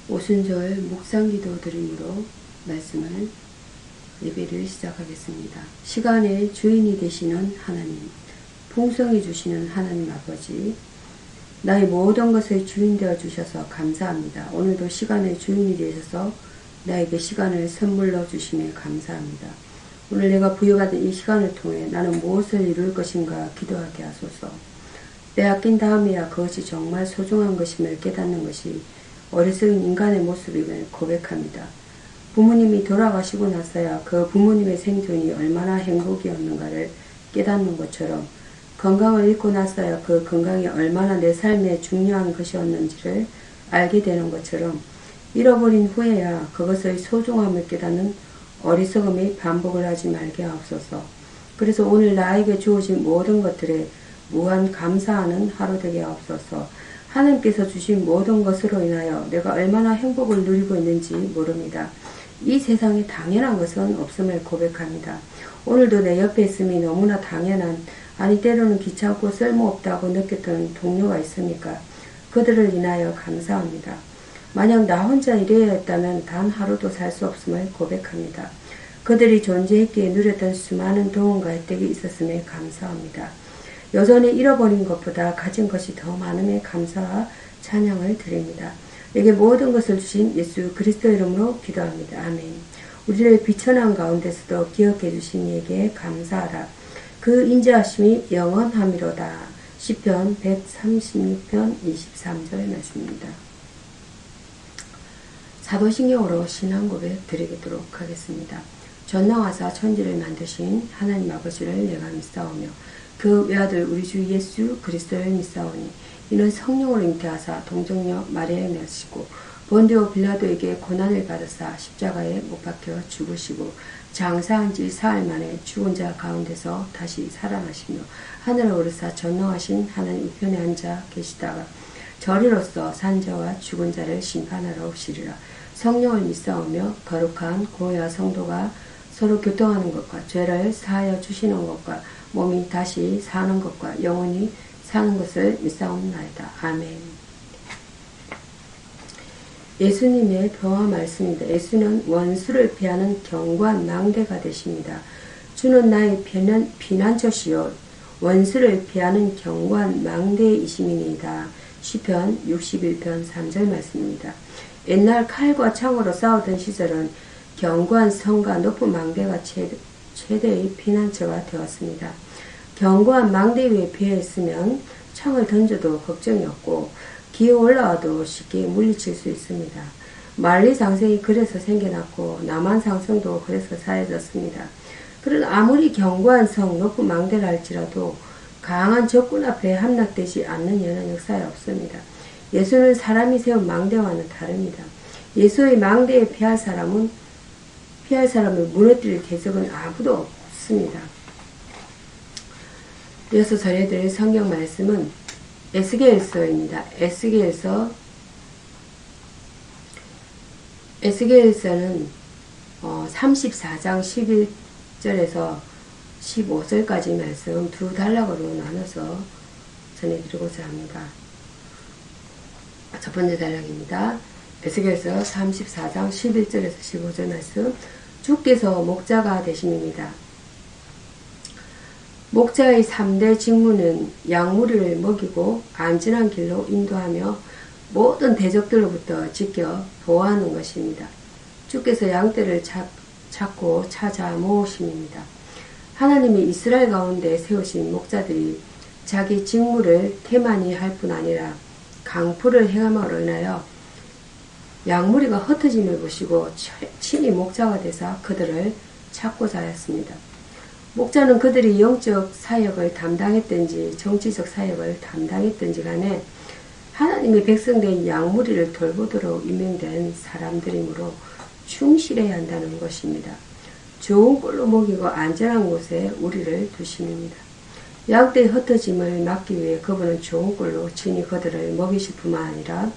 오순절 묵상기도 드림으로 말씀을 예배를 시작하겠습니다. 시간의 주인이 되시는 하나님, 풍성히 주시는 하나님 아버지, 나의 모든 것의 주인 되어 주셔서 감사합니다. 오늘도 시간의 주인이 되셔서 나에게 시간을 선물로 주심에 감사합니다. 오늘 내가 부여받은 이 시간을 통해 나는 무엇을 이룰 것인가 기도하게 하소서. 빼앗긴 다음에야 그것이 정말 소중한 것임을 깨닫는 것이 어리석은 인간의 모습임을 고백합니다. 부모님이 돌아가시고 나서야 그 부모님의 생존이 얼마나 행복이었는가를 깨닫는 것처럼, 건강을 잃고 나서야 그 건강이 얼마나 내 삶에 중요한 것이었는지를 알게 되는 것처럼, 잃어버린 후에야 그것의 소중함을 깨닫는 어리석음의 반복을 하지 말게 하옵소서. 그래서 오늘 나에게 주어진 모든 것들에 무한 감사하는 하루 되게 하옵소서. 하나님께서 주신 모든 것으로 인하여 내가 얼마나 행복을 누리고 있는지 모릅니다. 이 세상에 당연한 것은 없음을 고백합니다. 오늘도 내 옆에 있음이 너무나 당연한, 아니 때로는 귀찮고 쓸모없다고 느꼈던 동료가 있습니까? 그들을 인하여 감사합니다. 만약 나 혼자 이래야 했다면 단 하루도 살 수 없음을 고백합니다. 그들이 존재했기에 누렸던 수많은 도움과 혜택이 있었음에 감사합니다. 여전히 잃어버린 것보다 가진 것이 더 많음에 감사와 찬양을 드립니다. 내게 모든 것을 주신 예수 그리스도 이름으로 기도합니다. 아멘. 우리를 비천한 가운데서도 기억해 주신 이에게 감사하라. 그 인자하심이 영원함이로다. 시편 136편 23절 말씀입니다. 사도신경으로 신앙 고백 드리도록 하겠습니다. 전능하사 천지를 만드신 하나님 아버지를 내가 믿사오며 그 외아들 우리 주 예수 그리스도를 믿사오니 이는 성령으로 잉태하사 동정녀 마리아에 나시고 본디오 빌라도에게 고난을 받으사 십자가에 못 박혀 죽으시고 장사한 지 사흘 만에 죽은 자 가운데서 다시 살아나시며 하늘에 오르사 전능하신 하나님 우편에 앉아 계시다가 저리로서 산자와 죽은 자를 심판하러 오시리라. 성령을 믿사오며 거룩한 고야 성도가 서로 교통하는 것과 죄를 사하여 주시는 것과 몸이 다시 사는 것과 영원히 사는 것을 믿사옵나이다. 아멘. 예수님의 표화 말씀입니다. 예수는 원수를 피하는 견고한 망대가 되십니다. 주는 나의 피난처시요 원수를 피하는 견고한 망대이심이니이다. 시편 61편 3절 말씀입니다. 옛날 칼과 창으로 싸우던 시절은 견고한 성과 높은 망대가 최대의 피난처가 되었습니다. 견고한 망대 위에 비어있으면 창을 던져도 걱정이 없고 기어 올라와도 쉽게 물리칠 수 있습니다. 만리장성이 그래서 생겨났고 남한상성도 그래서 사해졌습니다. 그러나 아무리 견고한 성, 높은 망대를 할지라도 강한 적군 앞에 함락되지 않는 예는 역사에 없습니다. 예수는 사람이 세운 망대와는 다릅니다. 예수의 망대에 피할 사람을 무너뜨릴 대적은 아무도 없습니다. 이어서 전해드릴 성경 말씀은 에스겔서입니다. 에스겔서는 34장 11절에서 15절까지 말씀 두 단락으로 나눠서 전해드리고자 합니다. 첫 번째 단락입니다. 에스겔서 34장 11절에서 15절 말씀. 주께서 목자가 되심입니다. 목자의 3대 직무는 양무리를 먹이고 안전한 길로 인도하며 모든 대적들로부터 지켜 보호하는 것입니다. 주께서 양떼를 찾고 찾아 모으심입니다. 하나님이 이스라엘 가운데 세우신 목자들이 자기 직무를 태만히 할 뿐 아니라 강포를 행함으로 인하여 양무리가 흩어짐을 보시고 친히 목자가 되사 그들을 찾고자 하였습니다. 목자는 그들이 영적 사역을 담당했든지 정치적 사역을 담당했든지 간에 하나님의 백성된 양무리를 돌보도록 임명된 사람들이므로 충실해야 한다는 것입니다. 좋은 꼴로 먹이고 안전한 곳에 우리를 두심입니다. 양떼의 흩어짐을 막기 위해 그분은 좋은 꼴로 친히 그들을 먹이실 뿐만 아니라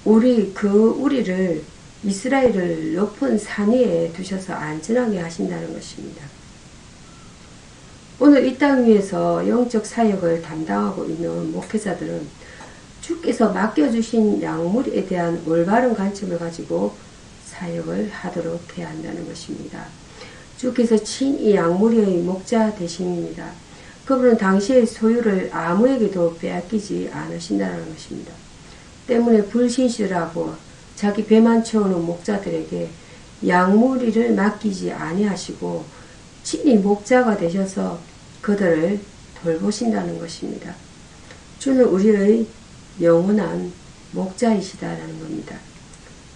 우리를 이스라엘을 높은 산 위에 두셔서 안전하게 하신다는 것입니다. 오늘 이 땅 위에서 영적 사역을 담당하고 있는 목회자들은 주께서 맡겨주신 약물에 대한 올바른 관점을 가지고 사역을 하도록 해야 한다는 것입니다. 주께서 친히 약물의 목자 되심입니다. 그분은 당시의 소유를 아무에게도 빼앗기지 않으신다는 것입니다. 때문에 불신실하고 자기 배만 채우는 목자들에게 약물이를 맡기지 아니하시고 친히 목자가 되셔서 그들을 돌보신다는 것입니다. 주는 우리의 영원한 목자이시다라는 겁니다.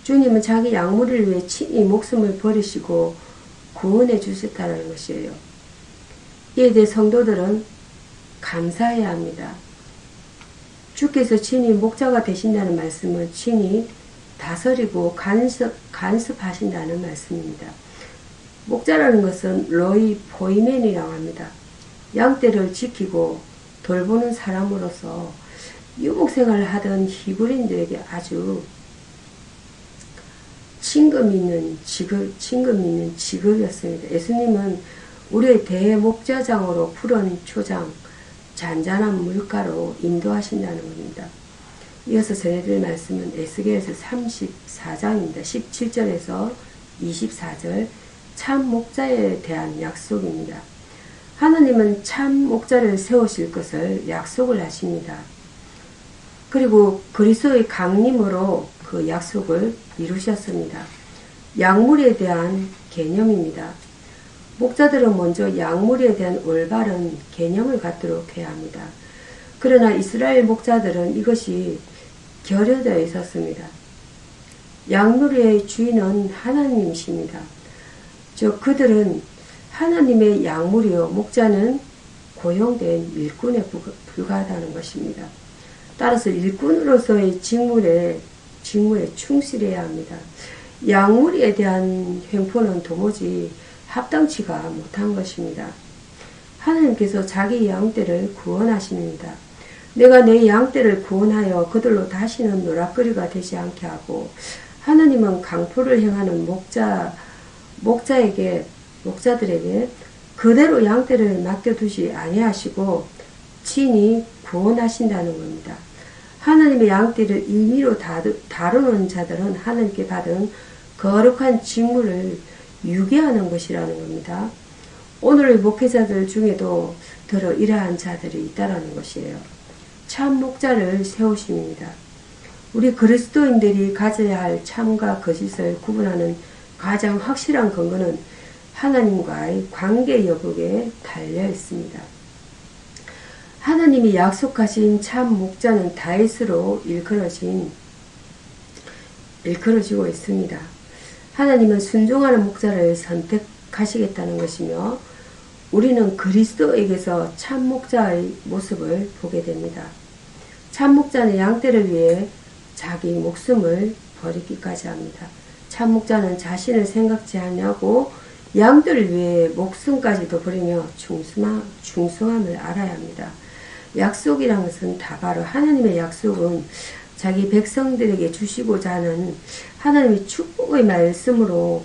주님은 자기 약물을 위해 친히 목숨을 버리시고 구원해 주셨다는 것이에요. 이에 대해 성도들은 감사해야 합니다. 주께서 친히 목자가 되신다는 말씀은 친히 다스리고 간섭하신다는 말씀입니다. 목자라는 것은 로이 포이맨이라고 합니다. 양떼를 지키고 돌보는 사람으로서 유목생활을 하던 히브리인들에게 아주 친금 있는 직업이었습니다. 예수님은 우리의 대목자장으로 푸른 초장, 잔잔한 물가로 인도하신다는 겁니다. 이어서 전해드릴 말씀은 에스겔서 34장입니다. 17절에서 24절 참 목자에 대한 약속입니다. 하나님은 참 목자를 세우실 것을 약속을 하십니다. 그리고 그리스도의 강림으로 그 약속을 이루셨습니다. 약물에 대한 개념입니다. 목자들은 먼저 약물에 대한 올바른 개념을 갖도록 해야 합니다. 그러나 이스라엘 목자들은 이것이 결여되어 있었습니다. 약물의 주인은 하나님이십니다. 그들은 하나님의 약물이요 목자는 고용된 일꾼에 불과하다는 것입니다. 따라서 일꾼으로서의 직무에 충실해야 합니다. 약물에 대한 횡포는 도무지 합당치가 못한 것입니다. 하나님께서 자기 양떼를 구원하십니다. 내가 내 양떼를 구원하여 그들로 다시는 노락거리가 되지 않게 하고, 하나님은 강포를 행하는 목자들에게 그대로 양떼를 맡겨두지 아니하시고 친히 구원하신다는 겁니다. 하나님의 양떼를 임의로 다루는 자들은 하나님께 받은 거룩한 직무를 유괴하는 것이라는 겁니다. 오늘의 목회자들 중에도 더러 이러한 자들이 있다라는 것이에요. 참 목자를 세우십니다. 우리 그리스도인들이 가져야 할 참과 거짓을 구분하는 가장 확실한 근거는 하나님과의 관계 여부에 달려 있습니다. 하나님이 약속하신 참 목자는 다윗으로 일컬어지고 있습니다. 하나님은 순종하는 목자를 선택하시겠다는 것이며 우리는 그리스도에게서 참 목자의 모습을 보게 됩니다. 참 목자는 양떼를 위해 자기 목숨을 버리기까지 합니다. 참 목자는 자신을 생각지 않냐고 양들을 위해 목숨까지도 버리며 중성함을 알아야 합니다. 약속이란 것은 다 바로 하나님의 약속은 자기 백성들에게 주시고자 하는 하나님의 축복의 말씀으로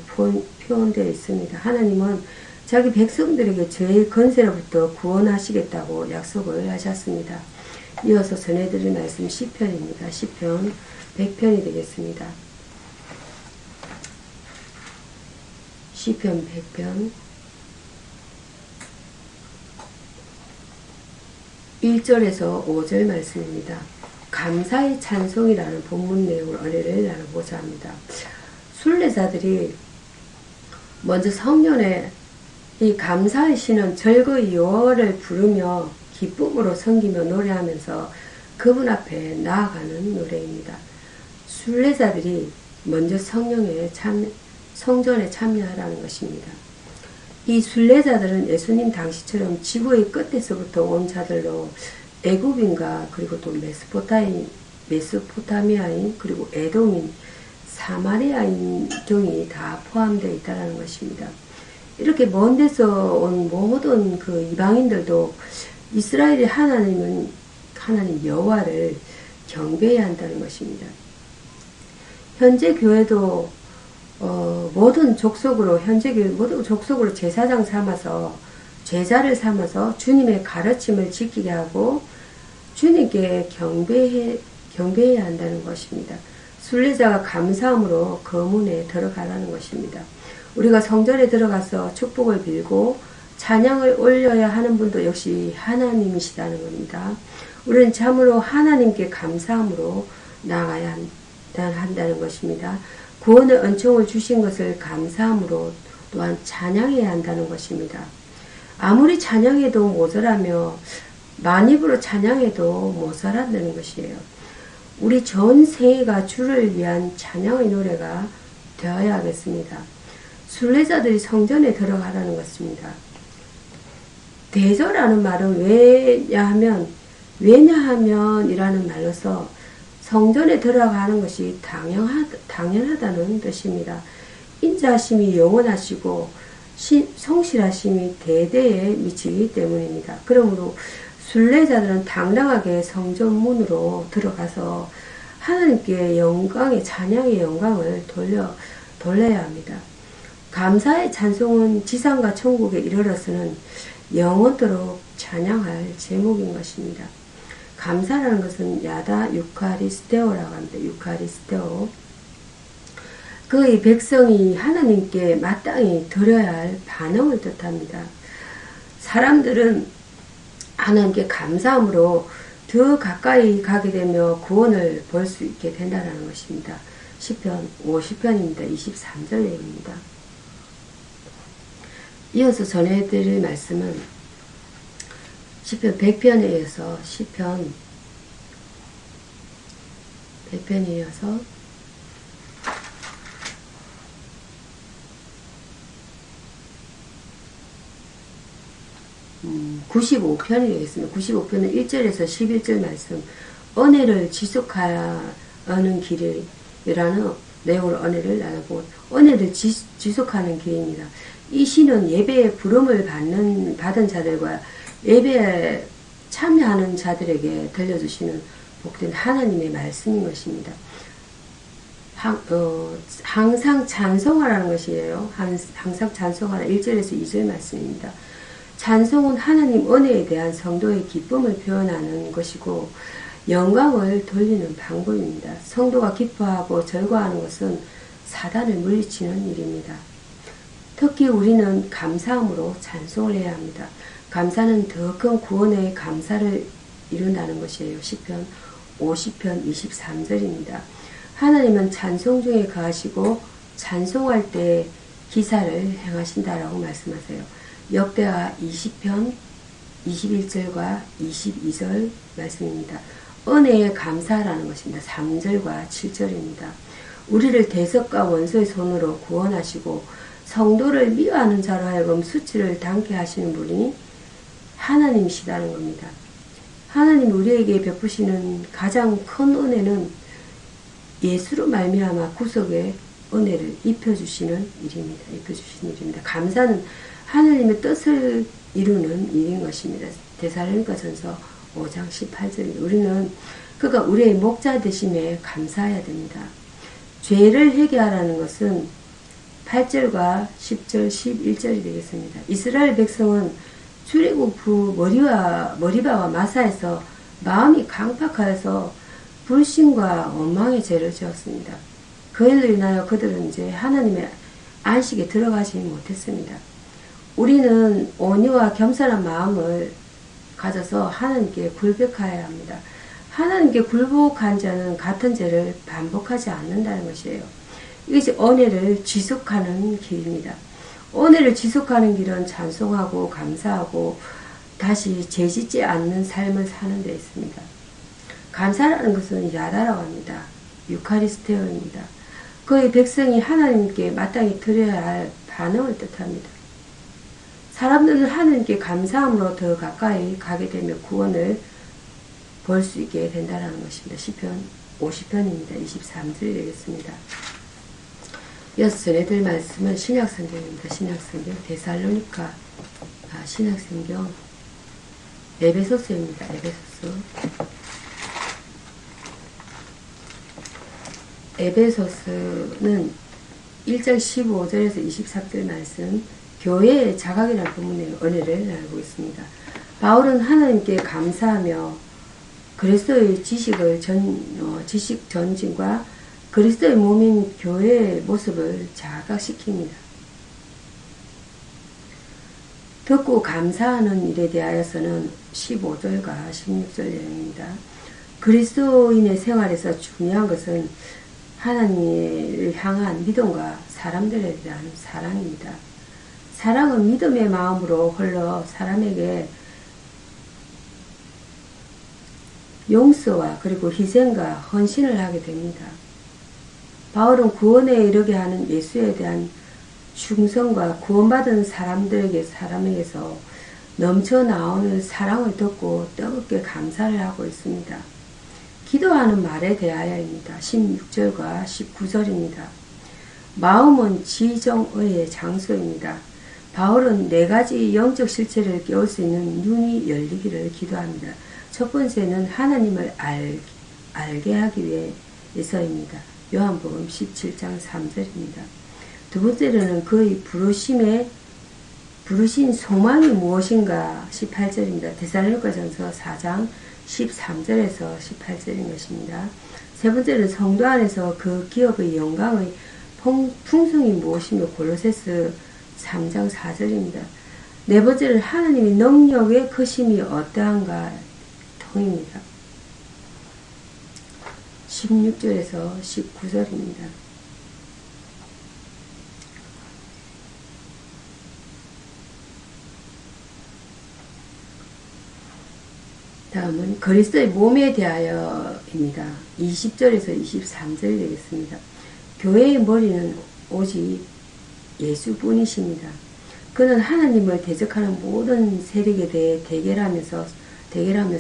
표현되어 있습니다. 하나님은 자기 백성들에게 죄의 건세로부터 구원하시겠다고 약속을 하셨습니다. 이어서 전해드릴 말씀 시편입니다. 시편 100편이 되겠습니다. 시편 100편 1절에서 5절 말씀입니다. 감사의 찬송이라는 본문 내용을 은혜를 나눠보자 합니다. 순례자들이 먼저 성년에 이 감사의 신은 절거의 여호와를 부르며 기쁨으로 섬기며 노래하면서 그분 앞에 나아가는 노래입니다. 순례자들이 먼저 성전에 참여하라는 것입니다. 이 순례자들은 예수님 당시처럼 지구의 끝에서부터 온 자들로 애굽인과 그리고 또 메소포타미아인 그리고 에돔인 사마리아인 등이 다 포함되어 있다는 것입니다. 이렇게 먼 데서 온 모든 그 이방인들도 이스라엘의 하나님 여호와를 경배해야 한다는 것입니다. 현재 교회도 모든 족속으로 제사장 삼아서 제자를 삼아서 주님의 가르침을 지키게 하고 주님께 경배해야 한다는 것입니다. 순례자가 감사함으로 거문에 들어가라는 것입니다. 우리가 성전에 들어가서 축복을 빌고 찬양을 올려야 하는 분도 역시 하나님이시다는 겁니다. 우리는 참으로 하나님께 감사함으로 나아가야 한다는 것입니다. 구원의 은총을 주신 것을 감사함으로 또한 찬양해야 한다는 것입니다. 아무리 찬양해도 모자라며 만입으로 찬양해도 모자란다는 것이에요. 우리 전 세계가 주를 위한 찬양의 노래가 되어야 하겠습니다. 순례자들이 성전에 들어가라는 것입니다. 대저라는 말은 왜냐하면 이라는 말로서 성전에 들어가는 것이 당연하다는 뜻입니다. 인자하심이 영원하시고 성실하심이 대대에 미치기 때문입니다. 그러므로 순례자들은 당당하게 성전 문으로 들어가서 하나님께 찬양의 영광을 돌려야 합니다. 감사의 찬송은 지상과 천국에 이르러서는 영원토록 찬양할 제목인 것입니다. 감사라는 것은 야다 유카리스테오라고 합니다. 유카리스테오. 그의 백성이 하나님께 마땅히 드려야 할 반응을 뜻합니다. 사람들은 하나님께 감사함으로 더 가까이 가게 되며 구원을 볼 수 있게 된다는 것입니다. 시편 50편입니다. 23절 얘기입니다. 이어서 전해드릴 말씀은 시편 100편에 이어서 시편 100편에 이어서 95편이 되겠습니다. 95편은 1절에서 11절 말씀, 은혜를 지속하는 길이라는 내용으로 은혜를 나눠보고, 은혜를 지속하는 길입니다. 이 시는 예배에 부름을 받은 자들과 예배에 참여하는 자들에게 들려주시는 복된 하나님의 말씀인 것입니다. 항상 찬송하라는 것이에요. 항상 찬송하라. 1절에서 2절 말씀입니다. 찬송은 하나님 은혜에 대한 성도의 기쁨을 표현하는 것이고 영광을 돌리는 방법입니다. 성도가 기뻐하고 절거하는 것은 사단을 물리치는 일입니다. 특히 우리는 감사함으로 찬송을 해야 합니다. 감사는 더 큰 구원의 감사를 이룬다는 것이에요. 시편 50편 23절입니다. 하나님은 찬송 중에 거하시고 찬송할 때 기사를 행하신다라고 말씀하세요. 역대하 20편 21절과 22절 말씀입니다. 은혜에 감사라는 것입니다. 3절과 7절입니다. 우리를 대적과 원수의 손으로 구원하시고 성도를 미워하는 자로 하여금 수치를 당케 하시는 분이 하나님이시다는 겁니다. 하나님 우리에게 베푸시는 가장 큰 은혜는 예수로 말미암아 구속의 은혜를 입혀주시는 일입니다. 감사는 하나님의 뜻을 이루는 일인 것입니다. 데살로니가전서 5장 18절입니다. 우리는 그가 우리의 목자 되심에 감사해야 됩니다. 죄를 회개하라는 것은 8절과 10절, 11절이 되겠습니다. 이스라엘 백성은 출애굽 후 머리바와 마사에서 마음이 강팍하여서 불신과 원망의 죄를 지었습니다. 그 일로 인하여 그들은 이제 하나님의 안식에 들어가지 못했습니다. 우리는 온유와 겸손한 마음을 가져서 하나님께 굴복하여야 합니다. 하나님께 굴복한 자는 같은 죄를 반복하지 않는다는 것이에요. 이것이 은혜를 지속하는 길입니다. 은혜를 지속하는 길은 찬송하고 감사하고 다시 죄짓지 않는 삶을 사는 데 있습니다. 감사라는 것은 야다라고 합니다. 유카리스테오입니다. 그의 백성이 하나님께 마땅히 드려야 할 반응을 뜻합니다. 사람들은 하나님께 감사함으로 더 가까이 가게 되며 구원을 볼 수 있게 된다는 것입니다. 시편 50편입니다. 23절 되겠습니다. 이어서 전해드릴 말씀은 신약성경입니다. 신약성경 데살로니가 신약성경 에베소서입니다. 에베소서는 1장 15절에서 23절 말씀 교회의 자각이라는 부분의 은혜를 나누고 있습니다. 바울은 하나님께 감사하며 그리스도의 지식 전진과 그리스도의 몸인 교회의 모습을 자각시킵니다. 듣고 감사하는 일에 대하여서는 15절과 16절 내용입니다. 그리스도인의 생활에서 중요한 것은 하나님을 향한 믿음과 사람들에 대한 사랑입니다. 사랑은 믿음의 마음으로 흘러 사람에게 용서와 그리고 희생과 헌신을 하게 됩니다. 바울은 구원에 이르게 하는 예수에 대한 충성과 구원받은 사람에게서 넘쳐나오는 사랑을 듣고 뜨겁게 감사를 하고 있습니다. 기도하는 말에 대하여입니다. 16절과 19절입니다. 마음은 지정의의 장소입니다. 바울은 4가지 영적 실체를 깨울 수 있는 눈이 열리기를 기도합니다. 첫 번째는 하나님을 알게 하기 위해서입니다. 요한복음 17장 3절입니다. 두 번째로는 그의 부르신 소망이 무엇인가 18절입니다. 데살로니가전서 4장 13절에서 18절인 것입니다. 세 번째는 성도 안에서 그 기업의 영광의 풍성이 무엇이며 골로새서 3장 4절입니다. 네 번째는 하나님의 능력의 크심이 어떠한가 통입니다. 16절에서 19절입니다. 다음은 그리스도의 몸에 대하여입니다. 20절에서 23절 되겠습니다. 교회의 머리는 오직 예수뿐이십니다. 그는 하나님을 대적하는 모든 세력에 대해 대결하며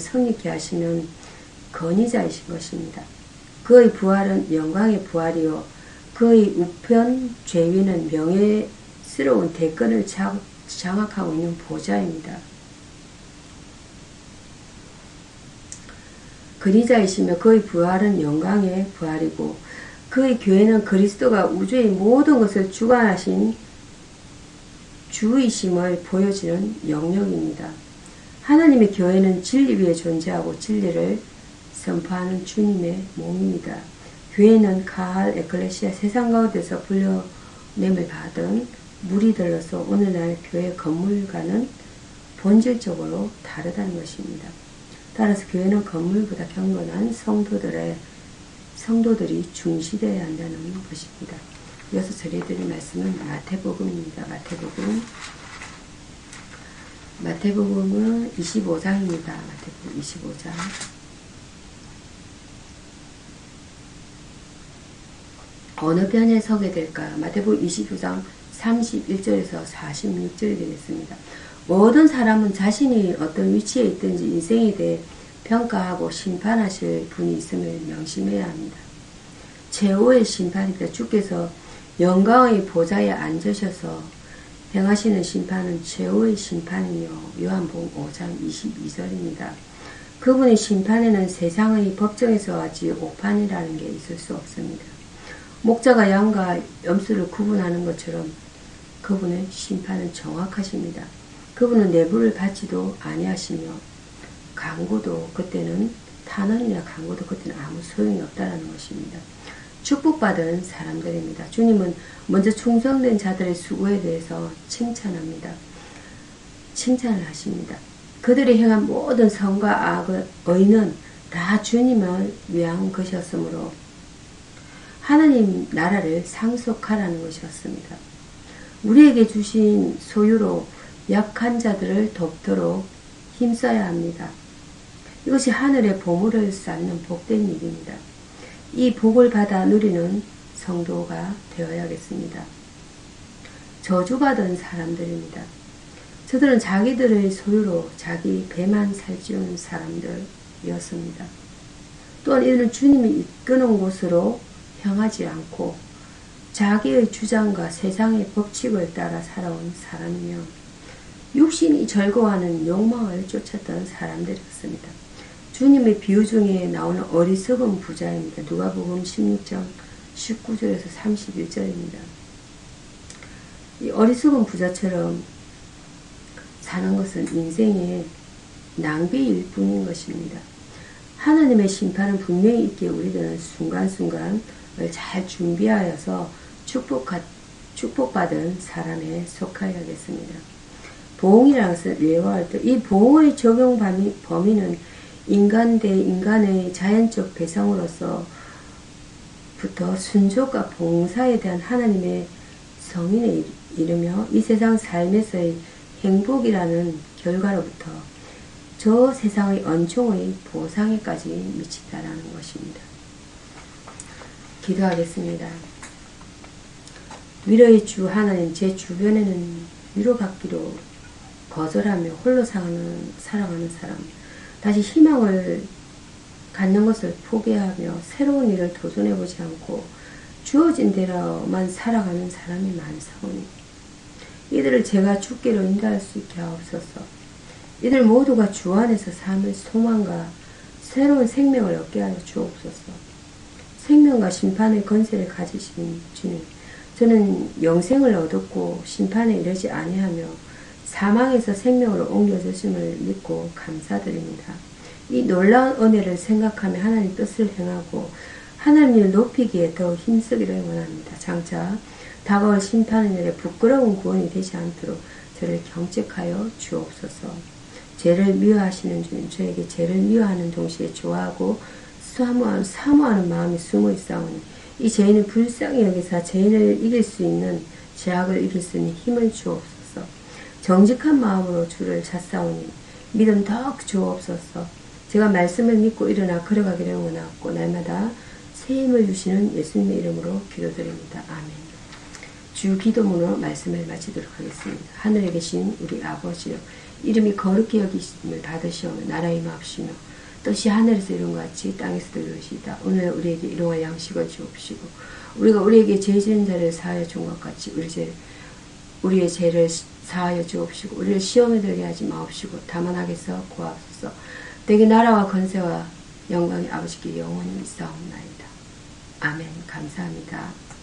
성립케 하시는 건의자이신 것입니다. 그의 부활은 영광의 부활이요 그의 우편 죄위는 명예스러운 대권을 장악하고 있는 보좌입니다. 건의자이시며 그의 부활은 영광의 부활이고 그의 교회는 그리스도가 우주의 모든 것을 주관하신 주이심을 보여주는 영역입니다. 하나님의 교회는 진리 위에 존재하고 진리를 선포하는 주님의 몸입니다. 교회는 카할 에클레시아 세상 가운데서 불려냄을 받은 무리들로서 오늘날 교회 건물과는 본질적으로 다르다는 것입니다. 따라서 교회는 건물보다 경건한 성도들이 중시되어야 한다는 것입니다. 이어서 전해드릴 말씀은 마태복음입니다. 마태복음은 25장입니다. 마태복음 25장. 어느 편에 서게 될까? 마태복음 25장 31절에서 46절이 되겠습니다. 모든 사람은 자신이 어떤 위치에 있든지 인생에 대해 평가하고 심판하실 분이 있음을 명심해야 합니다. 최후의 심판입니다. 주께서 영광의 보좌에 앉으셔서 행하시는 심판은 최후의 심판이며 요한복음 5장 22절입니다. 그분의 심판에는 세상의 법정에서 같이 오판이라는 게 있을 수 없습니다. 목자가 양과 염소를 구분하는 것처럼 그분의 심판은 정확하십니다. 그분은 내부를 받지도 아니하시며 탄원이나 강구도 그때는 아무 소용이 없다는 것입니다. 축복받은 사람들입니다. 주님은 먼저 충성된 자들의 수고에 대해서 칭찬을 하십니다. 그들이 행한 모든 선과 의는 다 주님을 위한 것이었으므로 하나님 나라를 상속하라는 것이었습니다. 우리에게 주신 소유로 약한 자들을 돕도록 힘써야 합니다. 이것이 하늘의 보물을 쌓는 복된 일입니다. 이 복을 받아 누리는 성도가 되어야겠습니다. 저주받은 사람들입니다. 저들은 자기들의 소유로 자기 배만 살찌우는 사람들이었습니다. 또한 이들은 주님이 이끄는 곳으로 향하지 않고 자기의 주장과 세상의 법칙을 따라 살아온 사람이며 육신이 절거하는 욕망을 쫓았던 사람들이었습니다. 주님의 비유 중에 나오는 어리석은 부자입니다. 누가복음 16장 19절에서 31절입니다. 이 어리석은 부자처럼 사는 것은 인생의 낭비일 뿐인 것입니다. 하나님의 심판은 분명히 있기에 우리들은 순간순간을 잘 준비하여서 축복받은 사람에 속하여야겠습니다. 보응이라는 것을 외워할 때 이 보응의 적용 범위는 인간 대 인간의 자연적 배상으로서 부터 순종과 봉사에 대한 하나님의 성인에 이르며 이 세상 삶에서의 행복이라는 결과로부터 저 세상의 언총의 보상에까지 미친다라는 것입니다. 기도하겠습니다. 위로의 주 하나님, 제 주변에는 위로받기로 거절하며 홀로 살아가는 사람, 다시 희망을 갖는 것을 포기하며 새로운 일을 도전해보지 않고 주어진 대로만 살아가는 사람이 많사오니 이들을 제가 주께로 인도할 수 있게 하옵소서. 이들 모두가 주 안에서 삶의 소망과 새로운 생명을 얻게 하여 주옵소서. 생명과 심판의 권세를 가지신 주님, 저는 영생을 얻었고 심판에 이르지 아니하며 사망에서 생명으로 옮겨주심을 믿고 감사드립니다. 이 놀라운 은혜를 생각하며 하나님 뜻을 행하고 하나님을 높이기에 더 힘쓰기를 원합니다. 장차 다가올 심판의 날에 부끄러운 구원이 되지 않도록 저를 경책하여 주옵소서. 죄를 미워하시는 주님, 저에게 죄를 미워하는 동시에 좋아하고 사모하는 마음이 숨어 있사오니 이 죄인을 불쌍히 여기사 죄인을 이길 수 있는 죄악을 이길 수 있는 힘을 주옵소서. 정직한 마음으로 주를 찾사오니 믿음 더욱 주옵소서. 제가 말씀을 믿고 일어나 걸어가기를 원하고 날마다 새 힘을 주시는 예수님의 이름으로 기도드립니다. 아멘. 주 기도문으로 말씀을 마치도록 하겠습니다. 하늘에 계신 우리 아버지여, 이름이 거룩히 여기심을 받으시오며 나라의 마옵시며 뜻이 하늘에서 이룬 것 같이 땅에서도 이루어지이다. 오늘 우리에게 일용할 양식을 주옵시고 우리가 우리에게 죄 지은 자를 사하여 준 것 같이 우리의 죄를 사하여 주옵시고 우리를 시험에 들게 하지 마옵시고 다만 악에서 구하옵소서. 내게 나라와 권세와 영광이 아버지께 영원히 있사옵나이다. 아멘. 감사합니다.